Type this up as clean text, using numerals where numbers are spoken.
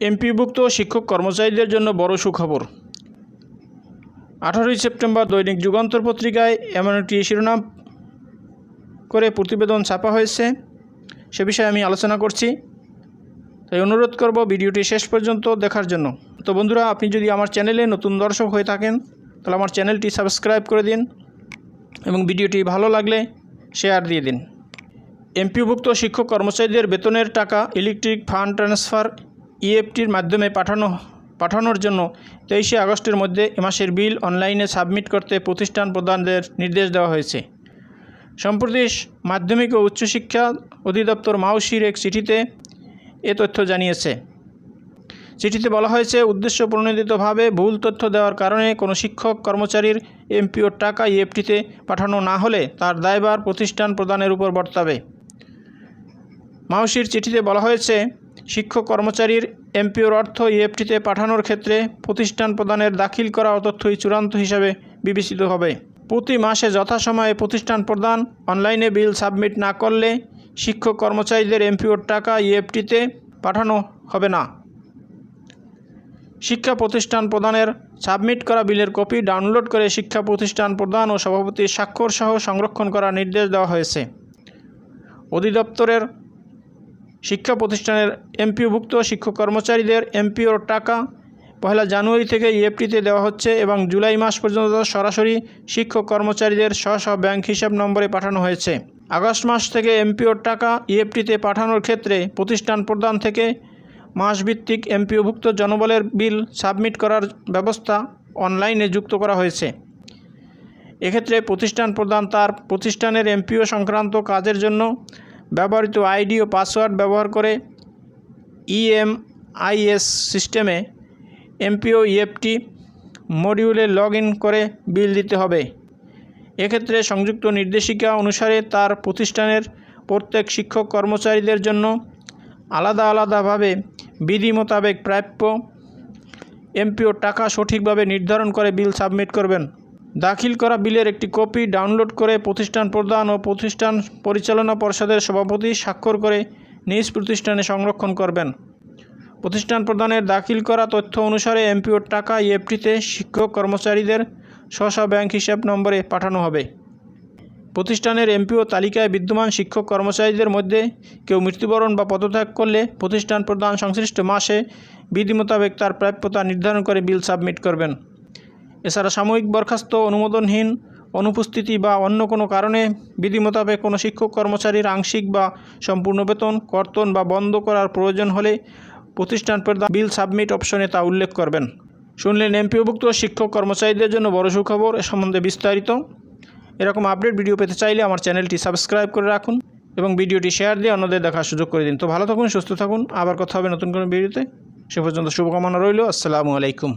এমপিওভুক্ত শিক্ষক কর্মচারীদের জন্য বড় সুখবর। 18 সেপ্টেম্বর দৈনিক যুগান্তর পত্রিকায় এমন একটি শিরোনাম করে প্রতিবেদন ছাপা হয়েছে, সে বিষয়ে আমি আলোচনা করছি। তাই অনুরোধ করব ভিডিওটি শেষ পর্যন্ত দেখার জন্য। তো বন্ধুরা, আপনি যদি আমার চ্যানেলে নতুন দর্শক হয়ে থাকেন তাহলে আমার চ্যানেলটি সাবস্ক্রাইব করে দিন এবং ভিডিওটি ভালো লাগলে শেয়ার দিয়ে দিন। এমপিওভুক্ত শিক্ষক কর্মচারীদের বেতনের টাকা ইলেকট্রিক ফান্ড ট্রান্সফার ইএফটির মাধ্যমে পাঠানোর জন্য 23 আগস্টের মধ্যে এ মাসের বিল অনলাইনে সাবমিট করতে প্রতিষ্ঠান প্রধানদের নির্দেশ দেওয়া হয়েছে। সম্প্রতি মাধ্যমিক ও উচ্চশিক্ষা অধিদপ্তর মাউশির এক চিঠিতে এ তথ্য জানিয়েছে। চিঠিতে বলা হয়েছে, উদ্দেশ্য প্রণোদিতভাবে ভুল তথ্য দেওয়ার কারণে কোনো শিক্ষক কর্মচারীর এমপিওর টাকা ইএফটিতে পাঠানো না হলে তার দায়ভার প্রতিষ্ঠান প্রদানের উপর বর্তাবে। মাউশির চিঠিতে বলা হয়েছে, শিক্ষক কর্মচারীর এমপিওর অর্থ ইএফটিতে পাঠানোর ক্ষেত্রে প্রতিষ্ঠান প্রদানের দাখিল করা তথ্যই চূড়ান্ত হিসাবে বিবেচিত হবে। প্রতি মাসে যথাসময়ে প্রতিষ্ঠান প্রদান অনলাইনে বিল সাবমিট না করলে শিক্ষক কর্মচারীদের এমপিওর টাকা ইএফটিতে পাঠানো হবে না। শিক্ষা প্রতিষ্ঠান প্রদানের সাবমিট করা বিলের কপি ডাউনলোড করে শিক্ষা প্রতিষ্ঠান প্রদান ও সভাপতির স্বাক্ষর সহ সংরক্ষণ করার নির্দেশ দেওয়া হয়েছে। অধিদপ্তরের শিক্ষা প্রতিষ্ঠানের এমপিওভুক্ত শিক্ষক কর্মচারীদের এমপিওর টাকা 1 জানুয়ারি থেকে ইএফটিতে দেওয়া হচ্ছে এবং জুলাই মাস পর্যন্ত সরাসরি শিক্ষক কর্মচারীদের স্ব ব্যাংক হিসাব নম্বরে পাঠানো হয়েছে। আগস্ট মাস থেকে এমপিওর টাকা ইএফটিতে পাঠানোর ক্ষেত্রে প্রতিষ্ঠান প্রদান থেকে মাসভিত্তিক এমপিওভুক্ত জনবলের বিল সাবমিট করার ব্যবস্থা অনলাইনে যুক্ত করা হয়েছে। এক্ষেত্রে প্রতিষ্ঠান প্রদান তার প্রতিষ্ঠানের এমপিও সংক্রান্ত কাজের জন্য ব্যবহৃত আইডি ও পাসওয়ার্ড ব্যবহার করে ইএমআইএস সিস্টেমে এমপিও ইএফটি মডিউলে লগ ইন করে বিল দিতে হবে। এক্ষেত্রে সংযুক্ত নির্দেশিকা অনুসারে তার প্রতিষ্ঠানের প্রত্যেক শিক্ষক কর্মচারীদের জন্য আলাদাভাবে বিধি মোতাবেক প্রাপ্য এমপিওর টাকা সঠিকভাবে নির্ধারণ করে বিল সাবমিট করবেন। দাখিল করা বিলের একটি কপি ডাউনলোড করে প্রতিষ্ঠান প্রদান ও প্রতিষ্ঠান পরিচালনা পর্ষদের সভাপতি স্বাক্ষর করে নিজ প্রতিষ্ঠানে সংরক্ষণ করবেন। প্রতিষ্ঠান প্রদানের দাখিল করা তথ্য অনুসারে এমপিওর টাকা ইএফটিতে শিক্ষক কর্মচারীদের স্ব ব্যাংক হিসাব নম্বরে পাঠানো হবে। প্রতিষ্ঠানের এমপিও তালিকায় বিদ্যমান শিক্ষক কর্মচারীদের মধ্যে কেউ মৃত্যুবরণ বা পদত্যাগ করলে প্রতিষ্ঠান প্রদান সংশ্লিষ্ট মাসে বিধি মোতাবেক তার প্রাপ্যতা নির্ধারণ করে বিল সাবমিট করবেন। এছাড়া সাময়িক বরখাস্ত, অনুমোদনহীন অনুপস্থিতি বা অন্য কোনো কারণে বিধি মোতাবেক কোনো শিক্ষক কর্মচারীর আংশিক বা সম্পূর্ণ বেতন কর্তন বা বন্ধ করার প্রয়োজন হলে প্রতিষ্ঠান প্রদান বিল সাবমিট অপশনে তা উল্লেখ করবেন। শুনলেন এমপিওভুক্ত শিক্ষক কর্মচারীদের জন্য বড় সুখবর। এ সম্বন্ধে বিস্তারিত এরকম আপডেট ভিডিও পেতে চাইলে আমার চ্যানেলটি সাবস্ক্রাইব করে রাখুন এবং ভিডিওটি শেয়ার দিয়ে অন্যদের দেখার সুযোগ করে দিন। তো ভালো থাকুন, সুস্থ থাকুন, আবার কথা হবে নতুন কোনো ভিডিওতে। সে পর্যন্ত শুভকামনা রইল। আসসালামু আলাইকুম।